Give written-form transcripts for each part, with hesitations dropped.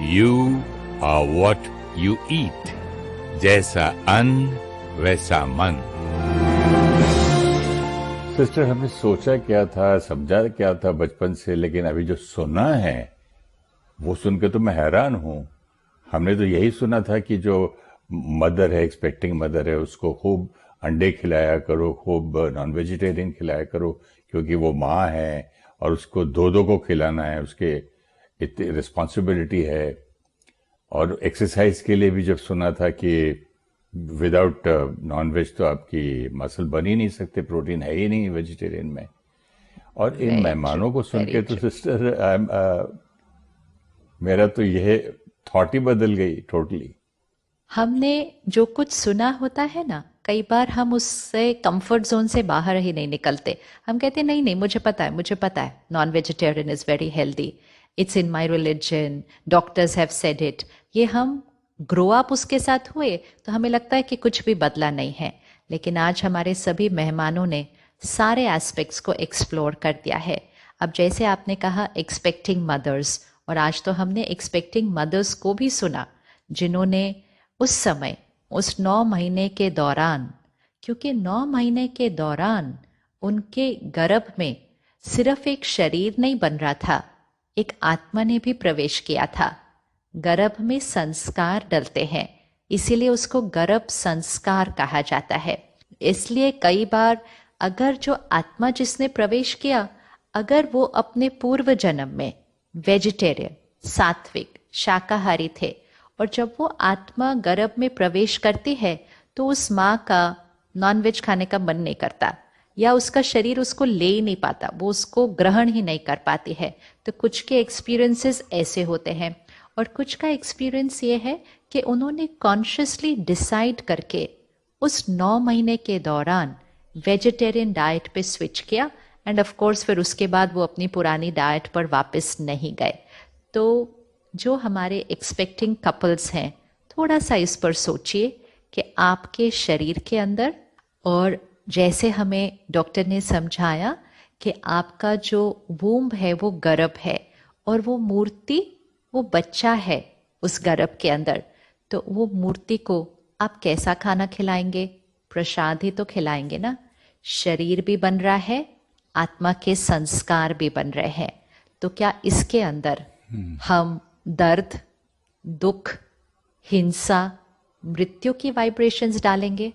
You are what you eat. जैसा अन्न वैसा मन। सिस्टर, हमने सोचा क्या था, समझा क्या था बचपन से, लेकिन अभी जो सुना है वो सुन के तो मैं हैरान हूँ। हमने तो यही सुना था कि जो मदर है, एक्सपेक्टिंग मदर है, उसको खूब अंडे खिलाया करो, खूब नॉन वेजिटेरियन खिलाया करो, क्योंकि वो माँ है और उसको दो दो को खिलाना है, उसके इतनी रिस्पॉन्सिबिलिटी है। और एक्सरसाइज के लिए भी जब सुना था कि विदाउट नॉन वेज तो आपकी मसल बन ही नहीं सकते, प्रोटीन है ही नहीं वेजिटेरियन में। और इन वेरी ट्रू, मेहमानों को सुन वेरी के तो ट्रू। सिस्टर मेरा तो यह थॉट ही बदल गई टोटली। हमने जो कुछ सुना होता है ना, कई बार हम उससे कंफर्ट जोन से बाहर ही नहीं निकलते। हम कहते नहीं नहीं, मुझे पता है, मुझे पता है, non vegetarian is very healthy, it's in my religion, doctors have said it. ये हम ग्रो अप उसके साथ हुए तो हमें लगता है कि कुछ भी बदला नहीं है। लेकिन आज हमारे सभी मेहमानों ने सारे एस्पेक्ट्स को एक्सप्लोर कर दिया है। अब जैसे आपने कहा एक्सपेक्टिंग मदर्स, और आज तो हमने एक्सपेक्टिंग मदर्स को भी सुना जिन्होंने उस समय, उस 9 महीने के दौरान, क्योंकि 9 महीने के दौरान उनके गर्भ में सिर्फ एक शरीर नहीं बन रहा था, एक आत्मा ने भी प्रवेश किया था। गर्भ में संस्कार डलते हैं, इसीलिए उसको गर्भ संस्कार कहा जाता है। इसलिए कई बार अगर जो आत्मा जिसने प्रवेश किया, अगर वो अपने पूर्व जन्म में वेजिटेरियन, सात्विक, शाकाहारी थे, और जब वो आत्मा गर्भ में प्रवेश करती है तो उस माँ का नॉनवेज खाने का मन नहीं करता, या उसका शरीर उसको ले ही नहीं पाता, वो उसको ग्रहण ही नहीं कर पाती है। तो कुछ के एक्सपीरियंसेस ऐसे होते हैं, और कुछ का एक्सपीरियंस ये है कि उन्होंने कॉन्शियसली डिसाइड करके उस 9 महीने के दौरान वेजिटेरियन डाइट पे स्विच किया, एंड ऑफ कोर्स फिर उसके बाद वो अपनी पुरानी डाइट पर वापस नहीं गए। तो जो हमारे एक्सपेक्टिंग कपल्स हैं, थोड़ा सा इस पर सोचिए कि आपके शरीर के अंदर, और जैसे हमें डॉक्टर ने समझाया कि आपका जो वूम्ब है वो गर्भ है, और वो मूर्ति, वो बच्चा है उस गर्भ के अंदर। तो वो मूर्ति को आप कैसा खाना खिलाएंगे? प्रसाद ही तो खिलाएंगे ना। शरीर भी बन रहा है, आत्मा के संस्कार भी बन रहे हैं। तो क्या इसके अंदर हम दर्द, दुख, हिंसा, मृत्यु की वाइब्रेशंस डालेंगे?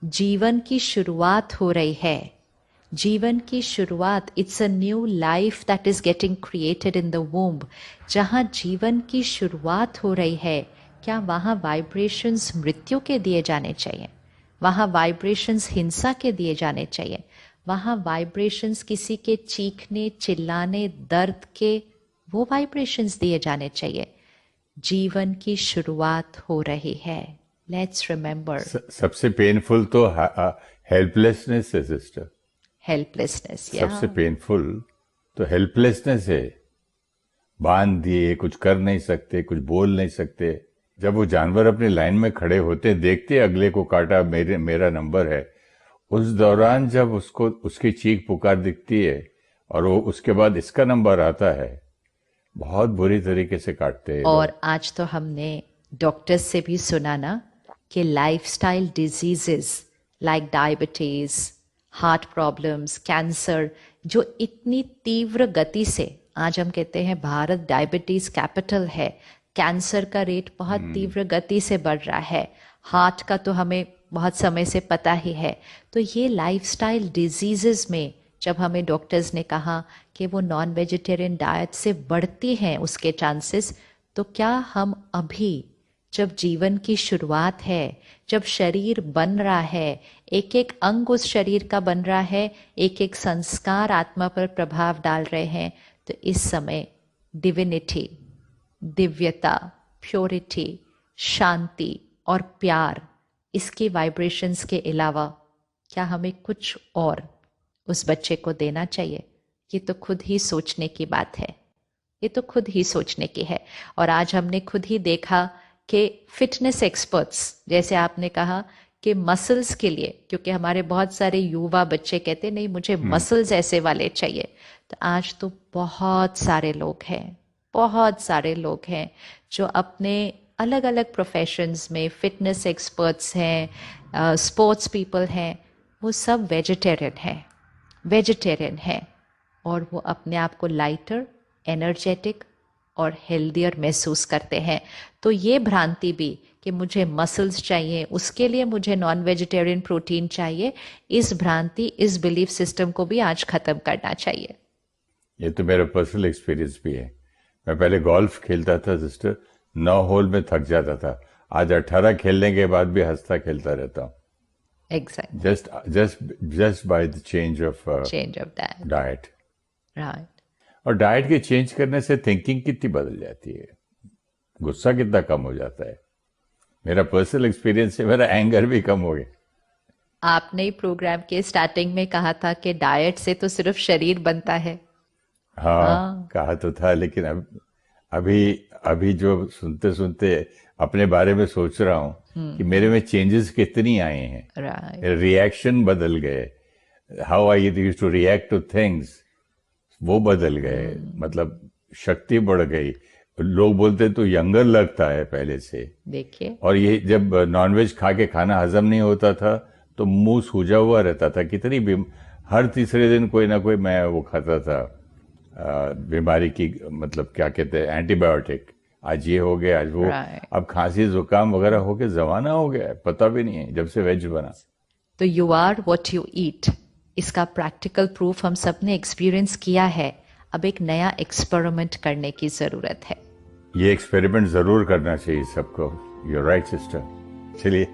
जीवन की शुरुआत हो रही है, जीवन की शुरुआत, it's a new life that is getting created in the womb. जहां जीवन की शुरुआत हो रही है, क्या वहां वाइब्रेशंस मृत्यु के दिए जाने चाहिए? वहां वाइब्रेशंस हिंसा के दिए जाने चाहिए? वहां वाइब्रेशंस किसी के चीखने, चिल्लाने, दर्द के, वो वाइब्रेशंस दिए जाने चाहिए? जीवन की शुरुआत हो रही है, लेट्स रिमेंबर। सबसे पेनफुल तो हेल्पलेसनेस है सिस्टर। हेल्पलेसनेस, या सबसे पेनफुल तो हेल्पलेसनेस है। बांध दिए, कुछ कर नहीं सकते, कुछ बोल नहीं सकते। जब वो जानवर अपनी लाइन में खड़े होते, देखते अगले को काटा, मेरा नंबर है, उस दौरान जब उसको उसकी चीख पुकार दिखती है और वो उसके बाद इसका नंबर आता है, बहुत बुरी तरीके से काटते हैं ये और लोग। आज तो हमने डॉक्टर्स से भी सुना ना कि lifestyle diseases like diabetes, heart problems, cancer, जो इतनी तीव्र गति से, आज हम कहते हैं भारत डायबिटीज कैपिटल है, कैंसर का रेट बहुत तीव्र गति से बढ़ रहा है, हार्ट का तो हमें बहुत समय से पता ही है। तो ये लाइफस्टाइल डिजीजेस में जब हमें डॉक्टर्स ने कहा कि वो नॉन वेजिटेरियन डाइट से बढ़ती हैं उसके चांसेस, तो क्या हम अभी, जब जीवन की शुरुआत है, जब शरीर बन रहा है, एक एक अंग उस शरीर का बन रहा है, एक एक संस्कार आत्मा पर प्रभाव डाल रहे हैं, तो इस समय डिविनिटी, दिव्यता, प्योरिटी, शांति और प्यार, इसकी वाइब्रेशंस के अलावा क्या हमें कुछ और उस बच्चे को देना चाहिए? ये तो खुद ही सोचने की बात है, ये तो खुद ही सोचने की है। और आज हमने खुद ही देखा कि फिटनेस एक्सपर्ट्स, जैसे आपने कहा कि मसल्स के लिए, क्योंकि हमारे बहुत सारे युवा बच्चे कहते नहीं मुझे मसल्स ऐसे वाले चाहिए, तो आज तो बहुत सारे लोग हैं बहुत सारे लोग हैं जो अपने अलग अलग प्रोफेशंस में फिटनेस एक्सपर्ट्स हैं, स्पोर्ट्स पीपल हैं, वो सब वेजिटेरियन हैं और वो अपने आप को लाइटर, एनर्जेटिक और हेल्दियर महसूस करते हैं। तो ये भ्रांति भी कि मुझे मसल्स चाहिए, उसके लिए मुझे नॉन वेजिटेरियन प्रोटीन चाहिए, इस भ्रांति, इस बिलीफ सिस्टम को भी आज खत्म करना चाहिए। ये तो मेरा पर्सनल एक्सपीरियंस भी है। मैं पहले गोल्फ खेलता था सिस्टर, 9 होल में थक जाता था। आज 18 खेलने के बाद भी हंसता खेलता रहता हूँ। Exact just by the change of change of that, diet. Right. और डाइट के चेंज करने से थिंकिंग कितनी बदल जाती है, गुस्सा कितना कम हो जाता है। मेरा पर्सनल एक्सपीरियंस है, मेरा एंगर भी कम हो गया। आपने ही प्रोग्राम के स्टार्टिंग में कहा था कि डाइट से तो सिर्फ शरीर बनता है। हाँ, कहा तो था, लेकिन अभी अभी जो सुनते सुनते अपने बारे में सोच रहा हूँ कि मेरे में चेंजेस कितनी आए हैं। राइट, मेरे रिएक्शन बदल गए। How I use to react to things, वो बदल गए। मतलब शक्ति बढ़ गई। लोग बोलते तो यंगर लगता है पहले से। देखिए। और ये जब नॉनवेज खा के खाना हजम नहीं होता था तो मुंह सूजा हुआ रहता था। कितनी हर तीसरे दिन कोई ना कोई मैं वो खाता था, बीमारी की, मतलब क्या कहते हैं, एंटीबायोटिक। आज ये हो गया, आज वो। Right. अब खांसी जुकाम वगैरह हो के जमाना हो गया है, पता भी नहीं है जब से वेज बना। तो you are what you eat, इसका प्रैक्टिकल प्रूफ हम सब ने एक्सपीरियंस किया है। अब एक नया एक्सपेरिमेंट करने की जरूरत है। ये एक्सपेरिमेंट जरूर करना चाहिए सबको। You right sister. चलिए।